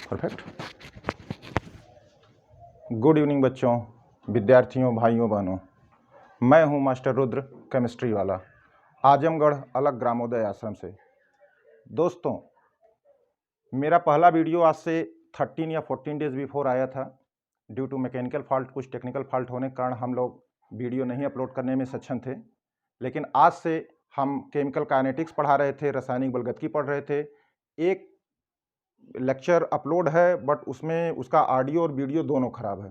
Perfect. Good evening बच्चों, विद्यार्थियों, भाइयों बहनों। मैं हूं मास्टर रुद्र, केमिस्ट्री वाला, आजमगढ़ अलग ग्रामोदय आश्रम से। दोस्तों, मेरा पहला वीडियो आज से 13 या 14 डेज बिफोर आया था। ड्यू टू मैकेनिकल फॉल्ट, कुछ टेक्निकल फॉल्ट होने के कारण हम लोग वीडियो नहीं अपलोड करने में सक्षम थे। लेकिन आज से हम केमिकल काइनेटिक्स पढ़ा रहे थे, रासायनिक बलगतिकी पढ़ रहे थे। एक लेक्चर अपलोड है बट उसमें उसका ऑडियो और वीडियो दोनों खराब है।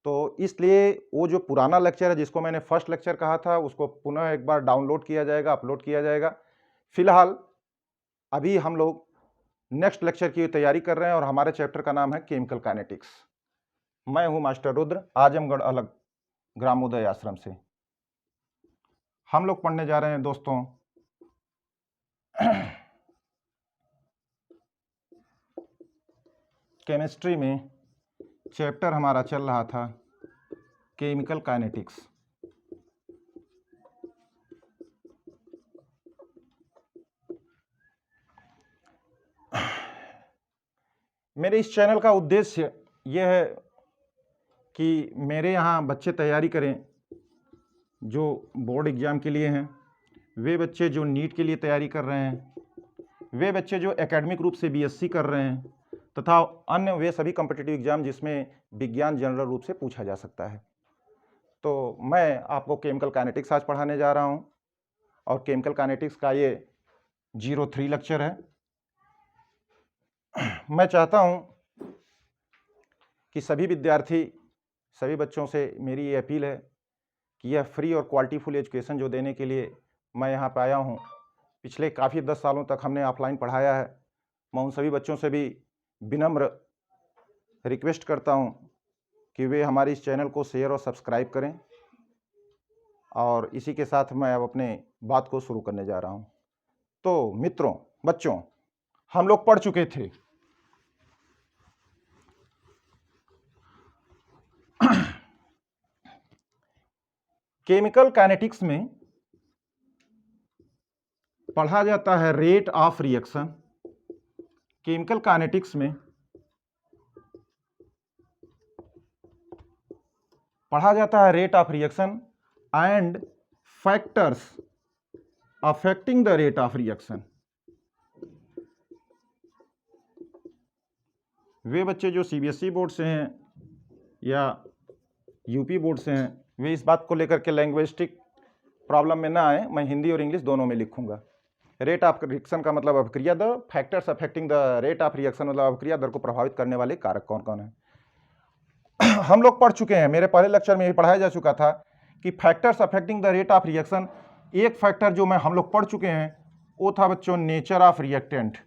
तो इसलिए वो जो पुराना लेक्चर है, जिसको मैंने फर्स्ट लेक्चर कहा था, उसको पुनः एक बार डाउनलोड किया जाएगा, अपलोड किया जाएगा। फिलहाल अभी हम लोग नेक्स्ट लेक्चर की तैयारी कर रहे हैं और हमारे चैप्टर का नाम है केमिकल काइनेटिक्स। मैं हूं मास्टर रुद्र, आजमगढ़ अलग ग्रामोदय आश्रम से। हम लोग पढ़ने जा रहे हैं दोस्तों केमिस्ट्री में चैप्टर हमारा चल रहा था केमिकल काइनेटिक्स। मेरे इस चैनल का उद्देश्य यह है कि मेरे यहाँ बच्चे तैयारी करें जो बोर्ड एग्ज़ाम के लिए हैं, वे बच्चे जो नीट के लिए तैयारी कर रहे हैं, वे बच्चे जो एकेडमिक रूप से बीएससी कर रहे हैं, तथा अन्य वे सभी कॉम्पिटिटिव एग्ज़ाम जिसमें विज्ञान जनरल रूप से पूछा जा सकता है। तो मैं आपको केमिकल काइनेटिक्स आज पढ़ाने जा रहा हूँ और केमिकल काइनेटिक्स का ये 03 लेक्चर है। मैं चाहता हूँ कि सभी विद्यार्थी, सभी बच्चों से मेरी ये अपील है कि यह फ्री और क्वालिटीफुल एजुकेशन जो देने के लिए मैं यहाँ पे आया हूँ, पिछले काफ़ी 10 सालों तक हमने ऑफलाइन पढ़ाया है। मैं उन सभी बच्चों से भी विनम्र रिक्वेस्ट करता हूँ कि वे हमारे इस चैनल को शेयर और सब्सक्राइब करें। और इसी के साथ मैं अब अपने बात को शुरू करने जा रहा हूँ। तो मित्रों, बच्चों, हम लोग पढ़ चुके थे केमिकल काइनेटिक्स में पढ़ा जाता है rate of reaction. Chemical kinetics में पढ़ा जाता है rate of reaction and factors affecting the rate of reaction. वे बच्चे जो सीबीएसई बोर्ड से हैं या यूपी बोर्ड से हैं, वे इस बात को लेकर के लैंग्विस्टिक प्रॉब्लम में ना आए। मैं हिंदी और इंग्लिश दोनों में लिखूंगा। रेट ऑफ रिएक्शन का मतलब अभिक्रिया दर, factors affecting the rate of reaction मतलब अभिक्रिया दर को प्रभावित करने वाले कारक कौन कौन है। हम लोग पढ़ चुके हैं, मेरे पहले लेक्चर में भी पढ़ाया जा चुका था कि factors affecting the rate of reaction, एक फैक्टर जो हम लोग पढ़ चुके हैं वो था बच्चों नेचर ऑफ रिएक्टेंट।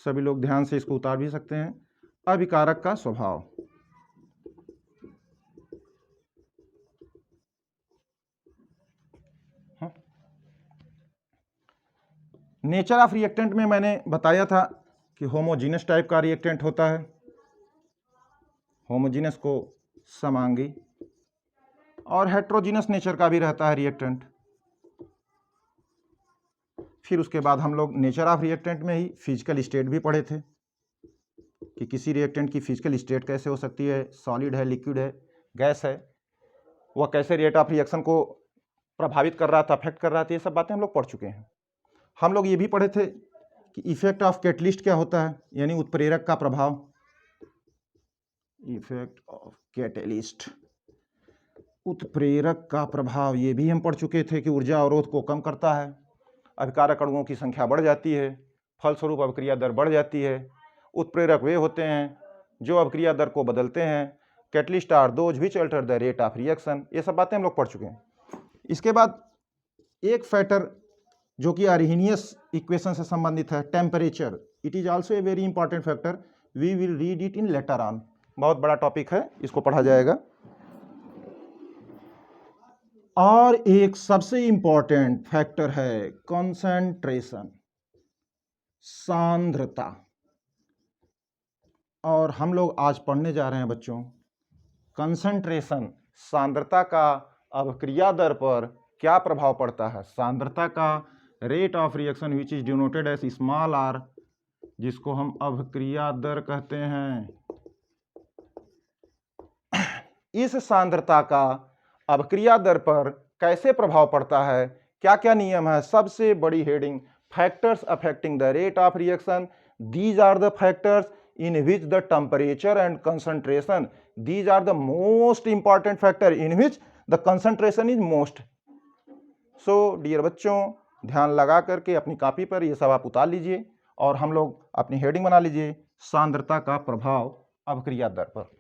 सभी लोग ध्यान से इसको उतार भी सकते हैं। अभिकारक का स्वभाव। नेचर ऑफ रिएक्टेंट में मैंने बताया था कि होमोजीनस टाइप का रिएक्टेंट होता है, होमोजीनस को समांगी, और हेट्रोजीनस नेचर का भी रहता है रिएक्टेंट। फिर उसके बाद हम लोग नेचर ऑफ रिएक्टेंट में ही फिजिकल स्टेट भी पढ़े थे कि किसी रिएक्टेंट की फिजिकल स्टेट कैसे हो सकती है, सॉलिड है, लिक्विड है, गैस है, वह कैसे रेट ऑफ रिएक्शन को प्रभावित कर रहा था, अफेक्ट कर रहा था। ये सब बातें हम लोग पढ़ चुके हैं। हम लोग ये भी पढ़े थे कि इफेक्ट ऑफ कैटलिस्ट क्या होता है, यानी उत्प्रेरक का प्रभाव। इफेक्ट ऑफ कैटलिस्ट, उत्प्रेरक का प्रभाव, ये भी हम पढ़ चुके थे कि ऊर्जा अवरोध को कम करता है, अभिकारक अणुओं की संख्या बढ़ जाती है, फलस्वरूप अभिक्रिया दर बढ़ जाती है। उत्प्रेरक वे होते हैं जो अभिक्रिया दर को बदलते हैं। Catalyst are those which alter the rate of reaction. ये सब बातें हम लोग पढ़ चुके हैं। इसके बाद एक फैक्टर जो कि अरहिनियस इक्वेशन से संबंधित है, temperature. It is also a very important factor, we will read it in later on. बहुत बड़ा टॉपिक है, इसको पढ़ा जाएगा। और एक सबसे इंपॉर्टेंट फैक्टर है कंसंट्रेशन, सांद्रता। और हम लोग आज पढ़ने जा रहे हैं बच्चों कंसंट्रेशन, सांद्रता का अभिक्रिया दर पर क्या प्रभाव पड़ता है। सांद्रता का rate of reaction which is denoted as small r, जिसको हम अभिक्रिया दर कहते हैं। इस सांद्रता का अभिक्रिया दर पर कैसे प्रभाव पड़ता है, क्या क्या नियम है। सबसे बड़ी heading, factors affecting the rate of reaction, these are the factors in which the temperature and concentration, these are the most important factor in which the concentration is most. So dear बच्चों, ध्यान लगा करके अपनी copy पर ये सब आप उतार लीजिए और हम लोग अपनी हेडिंग बना लीजिए, सांद्रता का प्रभाव अभिक्रिया दर पर।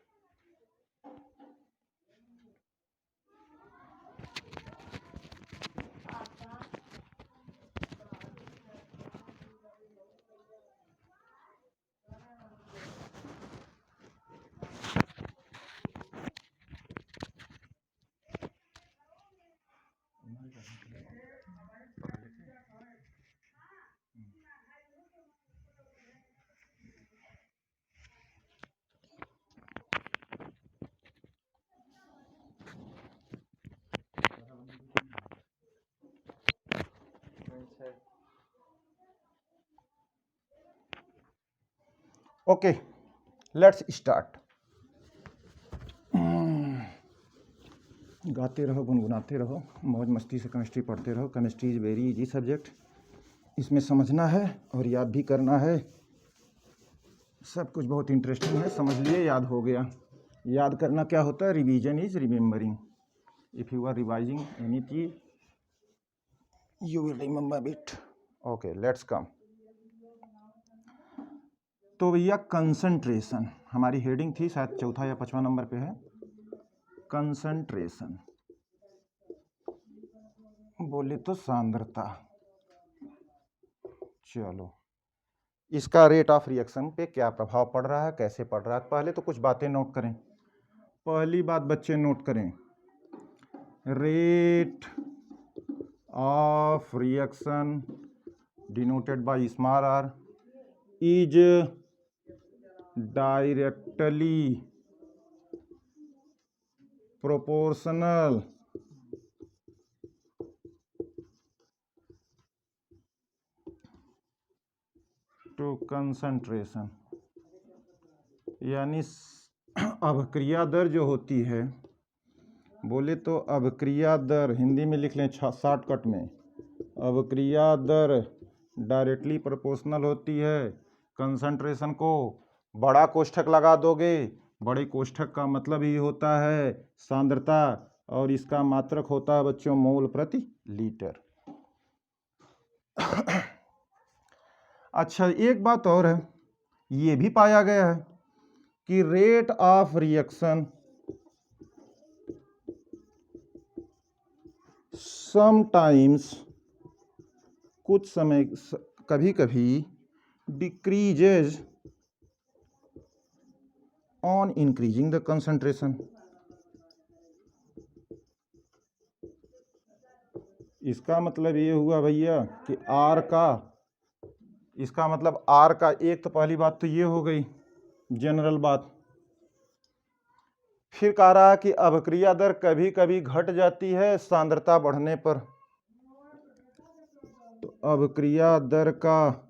Okay, let's start. गाते रहो, गुनगुनाते रहो, मौज मस्ती से केमिस्ट्री पढ़ते रहो। Chemistry is very easy subject, इसमें समझना है और याद भी करना है। सब कुछ बहुत इंटरेस्टिंग है, समझ लिए, याद हो गया। याद करना क्या होता है, revision is remembering. If you are revising any चीज you will remember it. Okay, let's come. तो भैया कंसंट्रेशन हमारी हेडिंग थी, शायद चौथा या पांचवा नंबर पे है। कंसंट्रेशन बोले तो सांद्रता। चलो, इसका रेट ऑफ रिएक्शन पे क्या प्रभाव पड़ रहा है, कैसे पड़ रहा है। पहले तो कुछ बातें नोट करें। पहली बात बच्चे नोट करें, rate of reaction denoted by small r is directly proportional to concentration. यानी अभिक्रिया दर जो होती है, बोले तो अभिक्रिया दर हिंदी में लिख लें शॉर्टकट में, अभिक्रिया दर डायरेक्टली प्रोपोर्शनल होती है कंसंट्रेशन को। बड़ा कोष्ठक लगा दोगे, बड़े कोष्ठक का मतलब ही होता है सांद्रता, और इसका मात्रक होता है बच्चों मोल प्रति लीटर। अच्छा, एक बात और है, ये भी पाया गया है कि रेट ऑफ रिएक्शन समटाइम्स, कुछ समय कभी कभी decreases on increasing the concentration. इसका मतलब ये हुआ भैया कि आर का, इसका मतलब आर का, एक तो पहली बात तो ये हो गई जनरल बात। फिर कह रहा है कि अभिक्रिया दर कभी कभी घट जाती है सांद्रता बढ़ने पर। तो अभिक्रिया दर का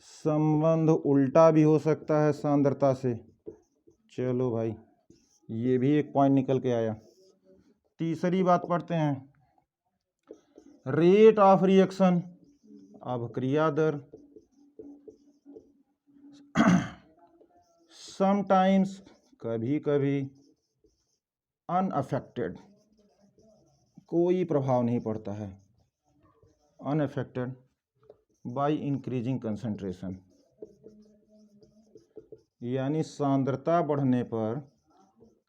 संबंध उल्टा भी हो सकता है सांद्रता से। चलो भाई, ये भी एक पॉइंट निकल के आया। तीसरी बात पढ़ते हैं, रेट ऑफ रिएक्शन अभिक्रिया दर समटाइम्स कभी कभी अनअफेक्टेड, कोई प्रभाव नहीं पड़ता है, अनअफेक्टेड बाय इंक्रीजिंग कंसंट्रेशन। यानी सांद्रता बढ़ने पर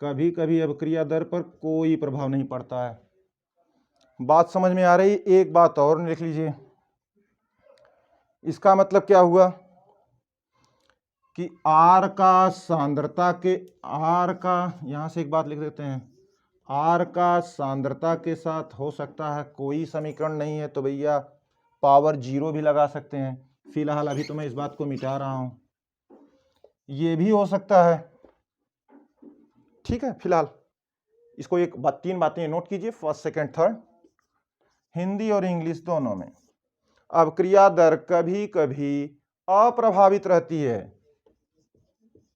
कभी कभी अभिक्रिया दर पर कोई प्रभाव नहीं पड़ता है। बात समझ में आ रही। एक बात और लिख लीजिए, इसका मतलब क्या हुआ कि आर का सांद्रता के, आर का, यहां से एक बात लिख देते हैं, आर का सांद्रता के साथ हो सकता है कोई समीकरण नहीं है तो भैया पावर 0 भी लगा सकते हैं। फिलहाल अभी तो मैं इस बात को मिटा रहा हूं, ये भी हो सकता है, ठीक है। फिलहाल इसको एक बात, 3 बातें नोट कीजिए, फर्स्ट सेकंड थर्ड, हिंदी और इंग्लिश दोनों में। अभिक्रिया दर कभी कभी अप्रभावित रहती है।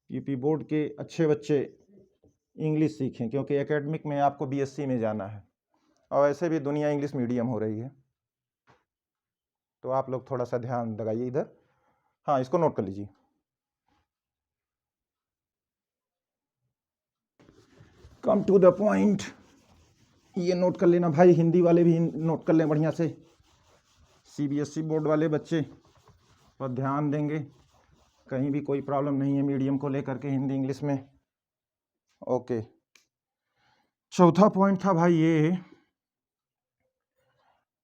यूपी बोर्ड के अच्छे बच्चे इंग्लिश सीखें, क्योंकि एकेडमिक में आपको बीएससी में जाना है और वैसे भी दुनिया इंग्लिश मीडियम हो रही है, तो आप लोग थोड़ा सा ध्यान लगाइए इधर। हाँ, इसको नोट कर लीजिए। कम टू द पॉइंट, ये नोट कर लेना भाई, हिंदी वाले भी नोट कर लें बढ़िया से, सीबीएसई बोर्ड वाले बच्चे पर ध्यान देंगे, कहीं भी कोई प्रॉब्लम नहीं है मीडियम को लेकर के हिंदी इंग्लिश में। ओके, चौथा पॉइंट था भाई ये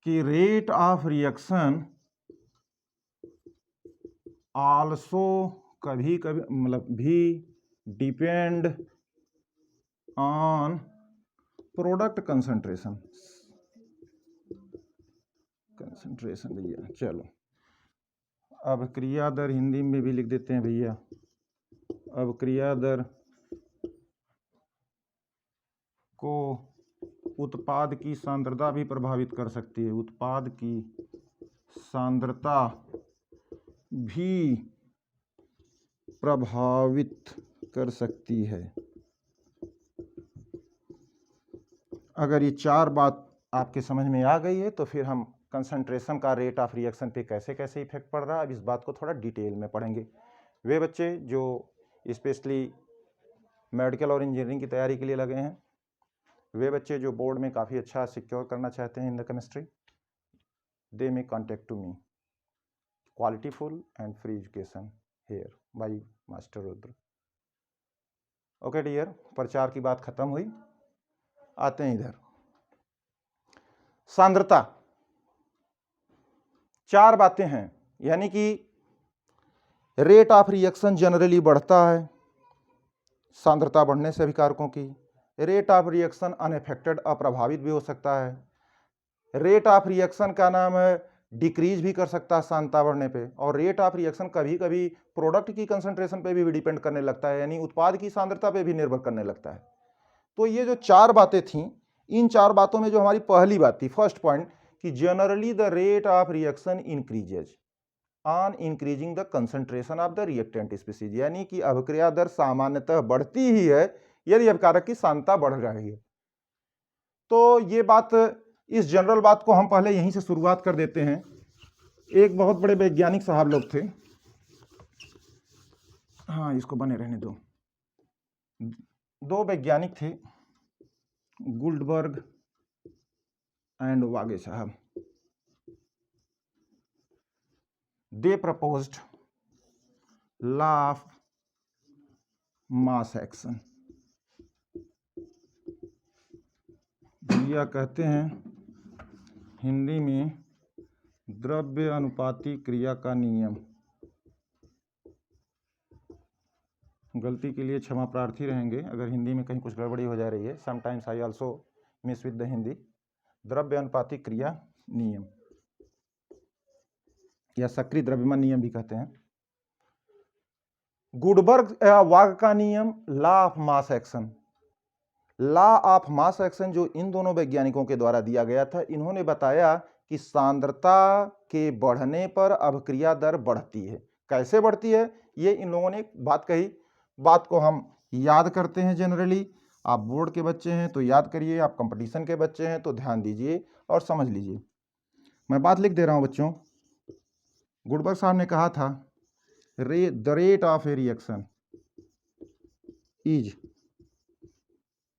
कि रेट ऑफ रिएक्शन आल्सो कभी कभी मतलब भी डिपेंड ऑन प्रोडक्ट कंसंट्रेशन भैया। चलो अब क्रिया दर हिंदी में भी लिख देते हैं भैया। अब क्रिया दर को उत्पाद की सांद्रता भी प्रभावित कर सकती है, उत्पाद की सांद्रता भी प्रभावित कर सकती है। अगर ये चार बात आपके समझ में आ गई है तो फिर हम कंसंट्रेशन का रेट ऑफ रिएक्शन पे कैसे कैसे इफेक्ट पड़ रहा है, अब इस बात को थोड़ा डिटेल में पढ़ेंगे। वे बच्चे जो स्पेशली मेडिकल और इंजीनियरिंग की तैयारी के लिए लगे हैं, वे बच्चे जो बोर्ड में काफ़ी अच्छा सिक्योर करना चाहते हैं in the chemistry, they may contact to me. Qualityful and free education here by master Rudra. Okay dear, प्रचार की बात खत्म हुई, आते हैं इधर। सांद्रता, चार बातें हैं, यानी कि रेट ऑफ रिएक्शन जनरली बढ़ता है, सांद्रता बढ़ने से अभिकारकों की। रेट ऑफ रिएक्शन अनएफेक्टेड, अप्रभावित भी हो सकता है। रेट ऑफ रिएक्शन का नाम है डिक्रीज भी कर सकता है सांद्रता बढ़ने पे। और रेट ऑफ रिएक्शन कभी कभी प्रोडक्ट की कंसंट्रेशन पे भी डिपेंड करने लगता है, यानी उत्पाद की सांद्रता पे भी निर्भर करने लगता है। तो ये जो चार बातें थीं, इन चार बातों में जो हमारी पहली बात थी, फर्स्ट पॉइंट, कि generally the rate of reaction increases on increasing the concentration of the reactant species, यानी कि अभिक्रिया दर सामान्यतः बढ़ती ही है यदि अभिकारक की सांद्रता बढ़ रही है। तो ये बात, इस जनरल बात को हम पहले यहीं से शुरुआत कर देते हैं। एक बहुत बड़े वैज्ञानिक साहब लोग थे, हाँ इसको बने रहने दो, दो वैज्ञानिक थे, गुल्डबर्ग एंड वागे साहब। They proposed law of mass action. भैया कहते हैं हिंदी में द्रव्य अनुपाती क्रिया का नियम। गलती के लिए क्षमा प्रार्थी रहेंगे अगर हिंदी में कहीं कुछ गड़बड़ी हो जा रही है, sometimes I also miss with the Hindi. द्रव्य अनुपाती क्रिया नियम या सक्रिय द्रव्यमान नियम भी कहते हैं। गुडबर्ग वाग का नियम, law of mass action. Law of mass action जो इन दोनों वैज्ञानिकों के द्वारा दिया गया था, इन्होंने बताया कि सांद्रता के बढ़ने पर अभिक्रिया दर बढ़ती है। कैसे बढ़ती है, ये इन लोगों ने बात कही। बात को हम याद करते हैं जनरली। आप बोर्ड के बच्चे हैं तो याद करिए, आप कंपटीशन के बच्चे हैं तो ध्यान दीजिए और समझ लीजिए। मैं बात लिख दे रहा हूं बच्चों। गुडबर्ग साहब ने कहा था the rate of a reaction is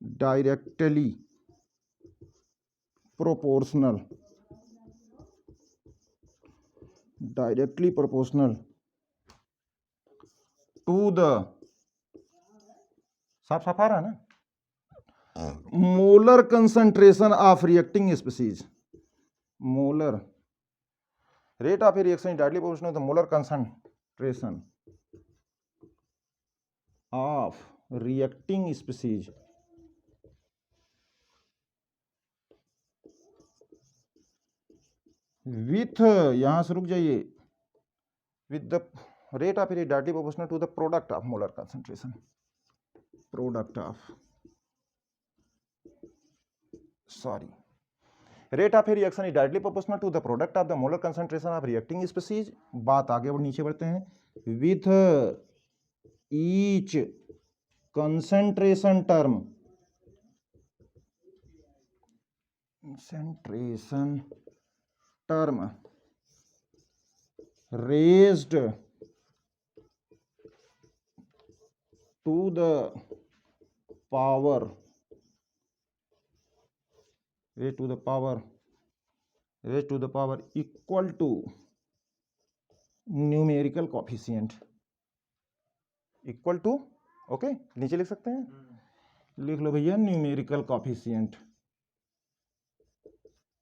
directly proportional to the, साफ साफ आ रहा ना, molar concentration of reacting species. Molar rate of a reaction is directly proportional to the molar concentration of reacting species with, यहां से रुक जाइए, with the rate of a directly proportional to the product of molar concentration, product of, sorry, rate of a reaction is directly proportional to the product of the molar concentration of reacting species. बात आगे और नीचे बढ़ते हैं। With each concentration term raised to the power equal to numerical coefficient equal to, okay नीचे लिख सकते हैं, लिख लो भैया न्यूमेरिकल कोफिशिएंट।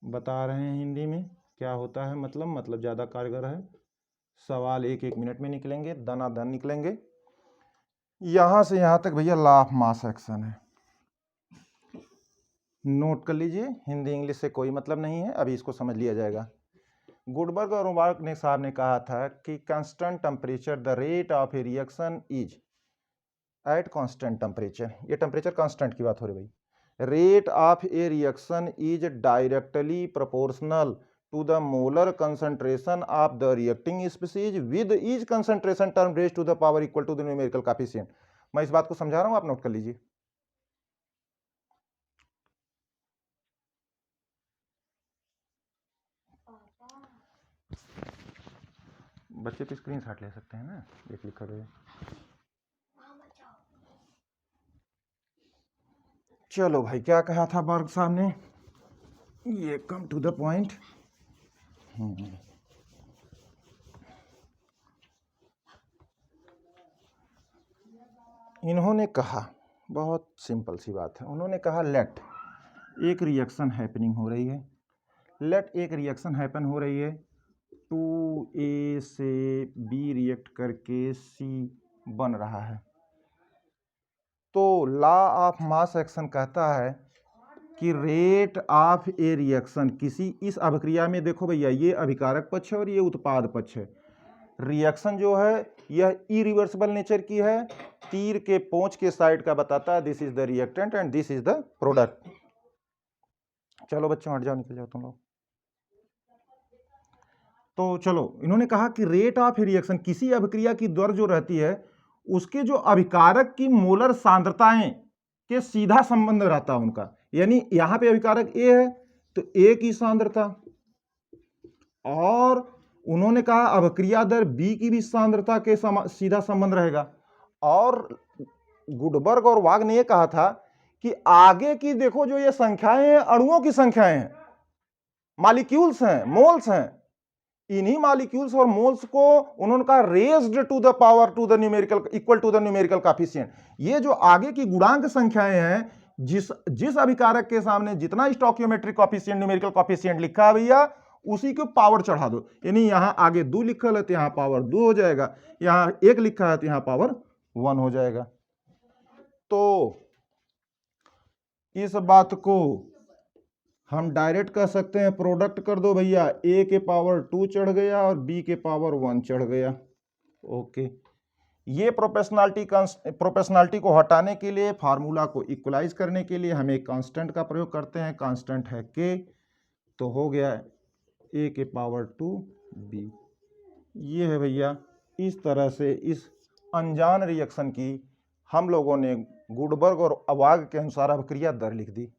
बता रहे हैं हिंदी में क्या होता है, मतलब ज़्यादा कारगर है। सवाल एक मिनट में निकलेंगे, दनादन निकलेंगे। यहां से यहां तक भैया लॉ ऑफ मास एक्शन है, नोट कर लीजिए। हिंदी इंग्लिश से कोई मतलब नहीं है, अभी इसको समझ लिया जाएगा। गुडबर्ग और मुबारक ने साहब ने कहा था कि constant temperature the rate of a reaction is at constant temperature, ये टेम्परेचर कांस्टेंट की बात हो रही भाई। Rate of a reaction is directly proportional to the molar concentration of the reacting species with each concentration term raised to the power equal to the numerical coefficient. मैं इस बात को समझा रहा हूं, आप नोट कर लीजिए। बच्चे तो स्क्रीनशॉट ले सकते हैं ना, देख लिखा रहे। चलो भाई, क्या कहा था बर्ग साहब ने, ये कम टू द पॉइंट। इन्होंने कहा, बहुत सिंपल सी बात है, उन्होंने कहा लेट एक रिएक्शन हैपनिंग हो रही है, लेट एक रिएक्शन हैपन हो रही है, 2A से B रिएक्ट करके C बन रहा है। तो लॉ ऑफ मास एक्शन कहता है कि रेट ऑफ ए रिएक्शन किसी इस अभिक्रिया में, देखो भैया ये अभिकारक पक्ष है और ये उत्पाद पक्ष है। रिएक्शन जो है यह इरिवर्सिबल नेचर की है, तीर के पोंछ के साइड का बताता है this is the reactant and this is the product. चलो बच्चों हट जाओ, निकल जाओ तुम लोग। तो चलो, इन्होंने कहा कि रेट ऑफ रिएक्शन किसी अभिक्रिया की दर जो रहती है उसके जो अभिकारक की मोलर सांद्रताएं के सीधा संबंध रहता है उनका। यानी यहां पे अभिकारक ए है तो ए की सांद्रता, और उन्होंने कहा अभिक्रिया दर बी की भी सांद्रता के सीधा संबंध रहेगा। और गुडबर्ग और वाग ने यह कहा था कि आगे की देखो जो ये संख्याएं हैं अणुओं की संख्याएं हैं, मॉलिक्यूल्स हैं, मोल्स हैं, इन्हीं मॉलिक्यूल्स और मोल्स को उन्होंने कहा raised to the power to the numerical equal to the numerical coefficient. ये जो आगे की गुणांक संख्याएं हैं, जिस अभिकारक के सामने जितना स्टोइकियोमेट्रिक कोएफिशिएंट न्यूमेरिकल कोएफिशिएंट लिखा है भैया उसी को पावर चढ़ा दो। यानी यहां आगे 2 लिखा है तो यहां पावर 2 हो जाएगा, यहां 1 लिखा है तो यहां पावर 1 हो जाएगा। तो इस बात को हम डायरेक्ट कह सकते हैं, प्रोडक्ट कर दो भैया, ए के पावर 2 चढ़ गया और बी के पावर 1 चढ़ गया। ओके, ये प्रोपोर्शनलिटी को हटाने के लिए, फार्मूला को इक्वलाइज करने के लिए हम एक कांस्टेंट का प्रयोग करते हैं, कांस्टेंट है के, तो हो गया ए के पावर 2 बी। ये है भैया, इस तरह से इस अनजान रिएक्शन की हम लोगों ने गुडबर्ग और वाग के अनुसार अभिक्रिया दर लिख दी।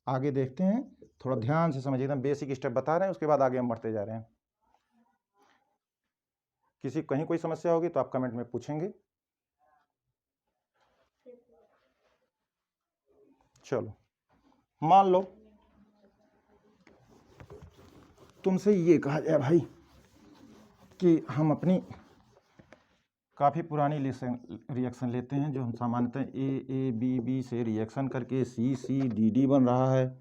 आगे देखते हैं, थोड़ा ध्यान से समझिए, एकदम बेसिक स्टेप बता रहे हैं, उसके बाद आगे हम बढ़ते जा रहे हैं। किसी कहीं कोई समस्या होगी तो आप कमेंट में पूछेंगे। चलो, मान लो तुमसे ये कहा जाए भाई कि हम अपनी काफ़ी पुरानी रिएक्शन लेते हैं जो हम सामान्यतः ए बी बी से रिएक्शन करके सी डी डी बन रहा है,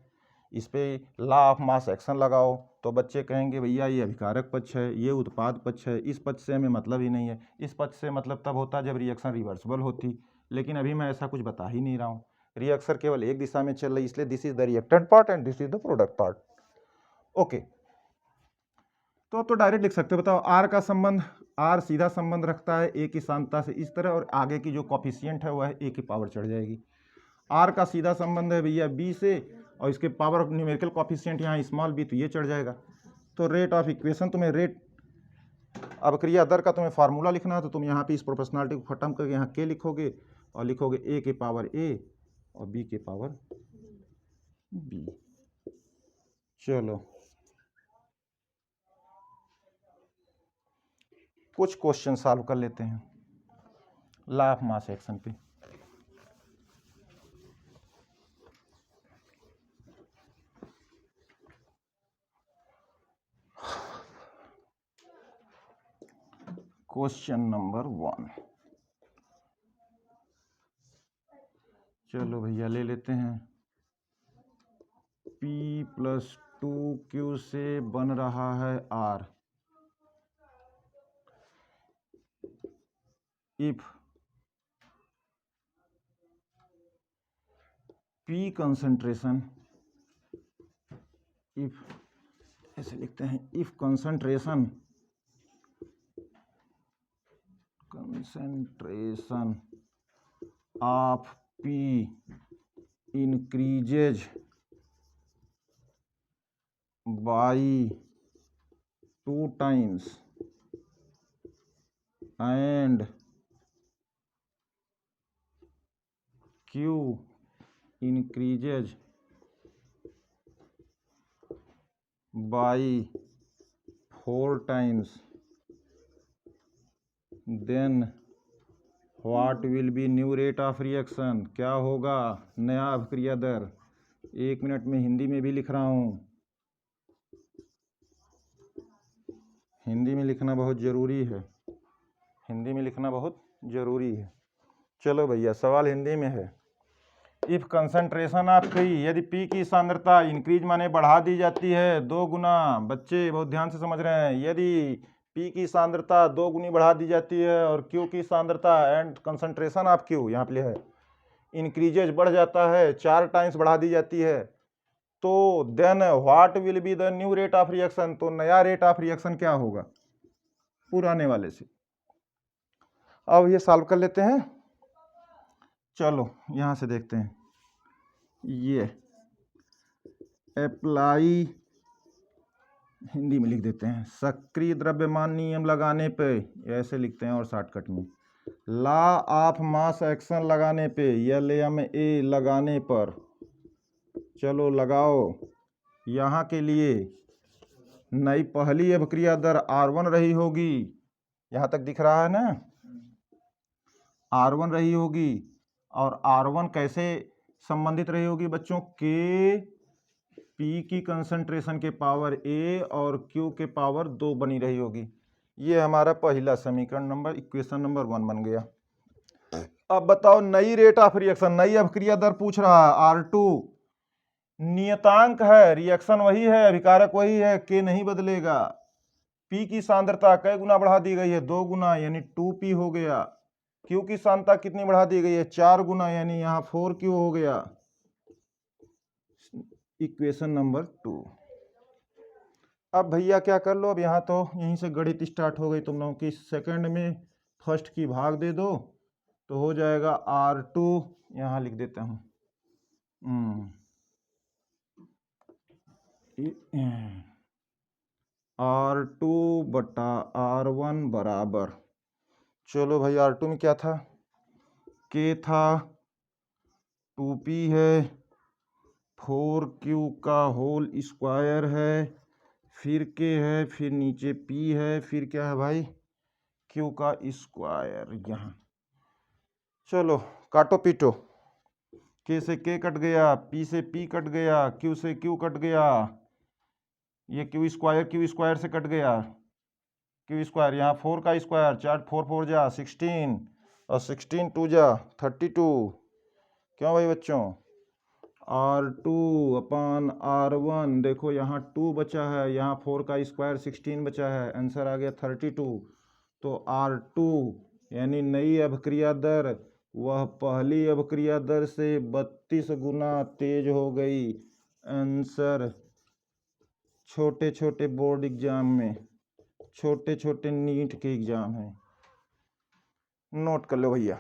इस पे लॉ ऑफ मास एक्शन लगाओ, तो बच्चे कहेंगे भैया ये अभिकारक पक्ष है, ये उत्पाद पक्ष है, इस पक्ष से हमें मतलब ही नहीं है। इस पक्ष से मतलब तब होता जब रिएक्शन रिवर्सिबल होती, लेकिन अभी मैं ऐसा कुछ बता ही नहीं रहा हूँ। रिएक्शन केवल एक दिशा में चल रही, इसलिए this is the reactant part and this is the product part. Okay, तो अब तो डायरेक्ट लिख सकते हो। बताओ, आर का संबंध, आर सीधा संबंध रखता है ए की सांद्रता से इस तरह, और आगे की जो कोएफिशिएंट है वह ए की पावर चढ़ जाएगी। आर का सीधा संबंध है भैया बी से, और इसके पावर ऑफ न्यूमेरिकल कोफिशिएंट यहाँ स्मॉल बी, तो ये चढ़ जाएगा। तो रेट ऑफ इक्वेशन तुम्हें रेट अवक्रिया दर का तुम्हें फार्मूला लिखना है, तो तुम यहाँ पे इस प्रोपोर्शनलिटी को खत्म करके यहाँ के लिखोगे और लिखोगे ए के पावर ए और बी के पावर बी। चलो कुछ क्वेश्चन सॉल्व कर लेते हैं लॉ ऑफ मास एक्शन पे। क्वेश्चन नंबर 1, चलो भैया ले लेते हैं। P + 2Q से बन रहा है R। If P concentration, if ऐसे लिखते हैं, if concentration of P increases by 2 times and Q increases by 4 times, then what will be new rate of reaction? क्या होगा नया अभिक्रिया दर? 1 मिनट में हिंदी में भी लिख रहा हूँ, हिंदी में लिखना बहुत ज़रूरी है, हिंदी में लिखना बहुत ज़रूरी है। चलो भैया सवाल हिंदी में है। इफ कंसंट्रेशन ऑफ पी, यदि पी की सांद्रता इंक्रीज माने बढ़ा दी जाती है 2 गुना, बच्चे बहुत ध्यान से समझ रहे हैं, यदि पी की सांद्रता 2 गुनी बढ़ा दी जाती है और क्यू की सांद्रता एंड कंसंट्रेशन ऑफ क्यू यहाँ पे है इंक्रीजेज बढ़ जाता है 4 टाइम्स बढ़ा दी जाती है, तो then what will be the new rate of reaction? तो नया रेट ऑफ रिएक्शन क्या होगा पुराने वाले से? अब ये सॉल्व कर लेते हैं। चलो यहाँ से देखते हैं, ये अप्लाई हिंदी में लिख देते हैं, सक्रिय द्रव्यमान नियम लगाने पे ऐसे लिखते हैं, और शॉर्टकट में लॉ ऑफ मास एक्शन लगाने पे LMA लगाने पर, चलो लगाओ। यहाँ के लिए नई पहली अभिक्रिया दर R1 रही होगी, यहाँ तक दिख रहा है ना, R1 रही होगी, और R1 कैसे संबंधित रही होगी बच्चों? के P की कंसंट्रेशन के पावर A और Q के पावर 2 बनी रही होगी। ये हमारा पहला समीकरण नंबर, इक्वेशन नंबर 1 बन गया। अब बताओ नई रेट ऑफ रिएक्शन, नई अभिक्रिया दर पूछ रहा है। R2 नियतांक है, रिएक्शन वही है, अभिकारक वही है, K नहीं बदलेगा। P की सांद्रता कई गुना बढ़ा दी गई है? 2 गुना, यानी 2P हो गया। Q की सांद्रता कितनी बढ़ा दी गई है? 4 गुना, यानी यहाँ 4Q हो गया। Equation number 2। अब भैया क्या कर लो, अब यहाँ तो यहीं से गणित स्टार्ट हो गई तुम लोगों की, सेकंड में फर्स्ट की भाग दे दो तो हो जाएगा R2, यहाँ लिख देता हूँ R2 बटा R1 बराबर, चलो भाई R2 में क्या था? K था, 2P है, 4Q का होल स्क्वायर है, फिर K है, फिर नीचे P है, फिर क्या है भाई? Q का स्क्वायर। यहाँ चलो काटो पीटो, K से K कट गया, P से P कट गया, Q से Q कट गया, ये Q स्क्वायर से कट गया, Q स्क्वायर, यहाँ 4 का स्क्वायर, 4 4 4 जा 16, और 16 2 जा 32। क्यों भाई बच्चों? R2 अपान R1, देखो यहाँ 2 बचा है, यहाँ 4 का स्क्वायर 16 बचा है, आंसर आ गया 32। तो R2 यानी नई अभिक्रिया दर वह पहली अभिक्रिया दर से 32 गुना तेज हो गई। आंसर छोटे छोटे बोर्ड एग्जाम में, छोटे छोटे नीट के एग्जाम है, नोट कर लो भैया।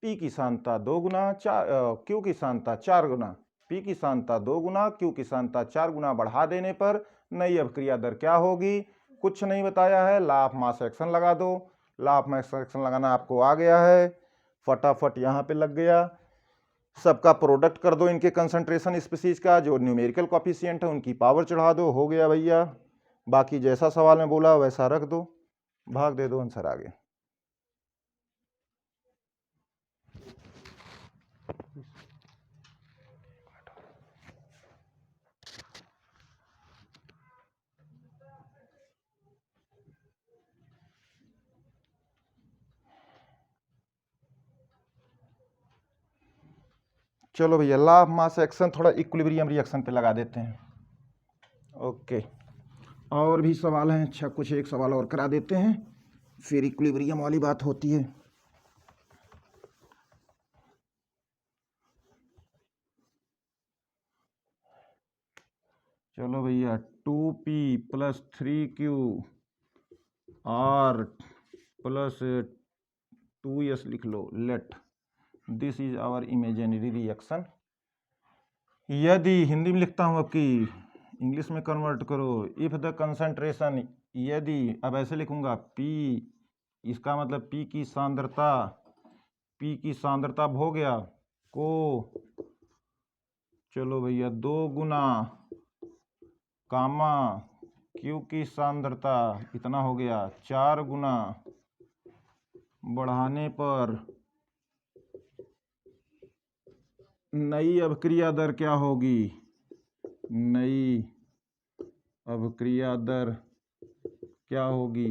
P की सांता 2 गुना Q की सांता 4 गुना, P की सांता 2 गुना Q की सांता 4 गुना बढ़ा देने पर नई अभिक्रिया दर क्या होगी? कुछ नहीं बताया है, लॉ ऑफ मास एक्शन लगा दो। लॉ ऑफ मास एक्शन लगाना आपको आ गया है, फटाफट यहाँ पे लग गया। सबका प्रोडक्ट कर दो इनके कंसंट्रेशन स्पीसीज का, जो न्यूमेरिकल कोफिशिएंट है उनकी पावर चढ़ा दो, हो गया भैया। बाकी जैसा सवाल में बोला वैसा रख दो, भाग दे दो आंसर आगे। चलो भैया, लॉ ऑफ मास एक्शन थोड़ा इक्विलिब्रियम रिएक्शन पे लगा देते हैं। ओके, और भी सवाल हैं, अच्छा कुछ एक सवाल और करा देते हैं, फिर इक्विलिब्रियम वाली बात होती है। चलो भैया, 2p plus 3q r plus 2s लिख लो, let this is our imaginary reaction. यदि हिंदी में लिखता हूँ आपकी, इंग्लिश में कन्वर्ट करो। इफ द कंसंट्रेशन, यदि, अब ऐसे लिखूंगा, P, इसका मतलब P की सांद्रता हो गया को, चलो भैया 2 गुना कामा Q की सांद्रता इतना हो गया 4 गुना बढ़ाने पर नई अभिक्रिया दर क्या होगी? नई अभिक्रिया दर क्या होगी?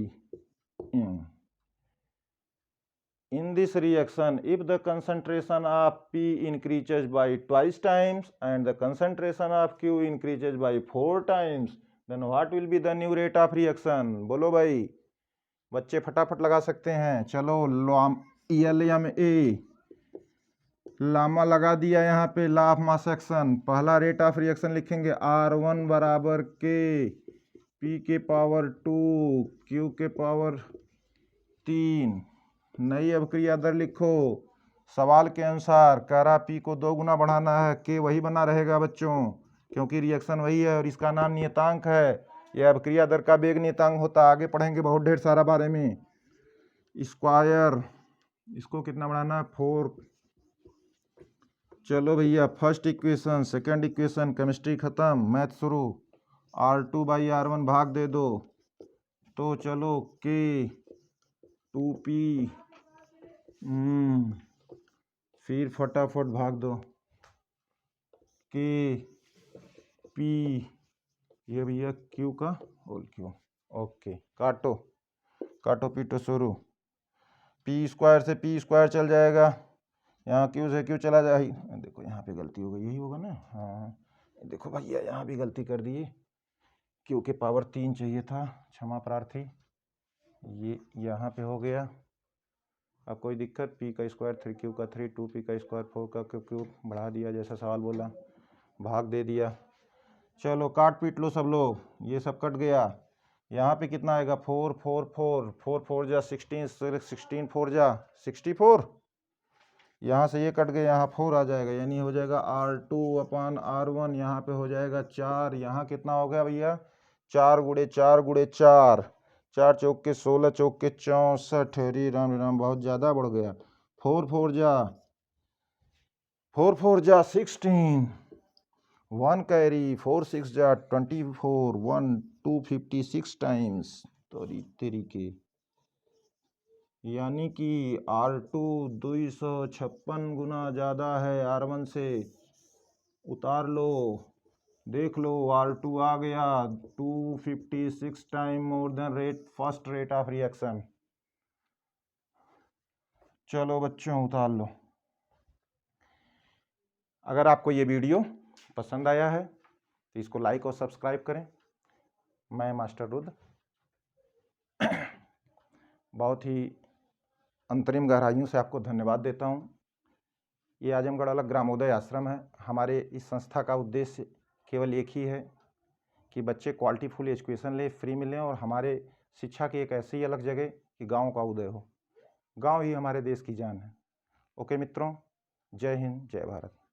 In this reaction, if the concentration of P increases by twice times and the concentration of Q increases by 4 times, then what will be the new rate of reaction? बोलो भाई, बच्चे फटाफट लगा सकते हैं। चलो, LMA लामा लगा दिया यहाँ पे, लॉ ऑफ मास एक्शन। पहला रेट ऑफ रिएक्शन लिखेंगे R1 बराबर के P के पावर 2 Q के पावर 3। नई अभिक्रिया दर लिखो, सवाल के अनुसार कह रहा P को 2 गुना बढ़ाना है, K वही बना रहेगा बच्चों, क्योंकि रिएक्शन वही है और इसका नाम नियतांक है। यह अभिक्रिया दर का वेग नियतांक होता, आगे पढ़ेंगे बहुत ढेर सारा बारे में। स्क्वायर, इसको कितना बढ़ाना है? 4। चलो भैया, first equation, second equation, chemistry खत्म, मैथ शुरू। R2 बाई R1 भाग दे दो, तो चलो K 2P, फिर फटाफट भाग दो, K P, ये भैया Q का होल Q। ओके, काटो पीटो शुरू। P स्क्वायर से P स्क्वायर चल जाएगा, यहाँ Q से Q चला जाएगा। देखो यहाँ पे गलती हो गई, यही होगा ना? हाँ देखो भैया, यहाँ भी गलती कर दिए, Q के पावर 3 चाहिए था, क्षमा प्रार्थी। ये यहाँ पे हो गया। अब कोई दिक्कत? P का स्क्वायर 3Q का 3, 2P का स्क्वायर 4 का Q बढ़ा दिया, जैसा सवाल बोला, भाग दे दिया। चलो काट पीट लो सब लोग, ये सब कट गया। यहाँ पे कितना आएगा? 4 4 4 4 4 जा 16, 16 4 जा 64। यहाँ से ये कट गया, यहाँ 4 आ जाएगा, यानी हो जाएगा R2 अपान R1। यहाँ पे हो जाएगा 4। यहाँ कितना हो गया भैया? 4 गुड़े 4 गुड़े 4, 4 चौक के 16, चौक के 64। हरी राम राम, बहुत ज़्यादा बढ़ गया। 4 4 जा 16, 1 कैरी, 4 6 जा 24, 1 256 टाइम्स। तो तरीके, यानी कि R2 256 गुना ज़्यादा है R1 से। उतार लो, देख लो, R2 आ गया 256 time more than first rate of reaction. चलो बच्चों, उतार लो। अगर आपको ये वीडियो पसंद आया है तो इसको लाइक और सब्सक्राइब करें। मैं मास्टर रुद्र बहुत ही अंतरिम गहराइयों से आपको धन्यवाद देता हूँ। ये आजमगढ़ अलग ग्रामोदय आश्रम है। हमारे इस संस्था का उद्देश्य केवल एक ही है कि बच्चे क्वालिटीफुल एजुकेशन ले, फ्री मिलें, और हमारे शिक्षा की एक ऐसी अलग जगह कि गाँव का उदय हो। गाँव ही हमारे देश की जान है। ओके मित्रों, जय हिंद, जय भारत।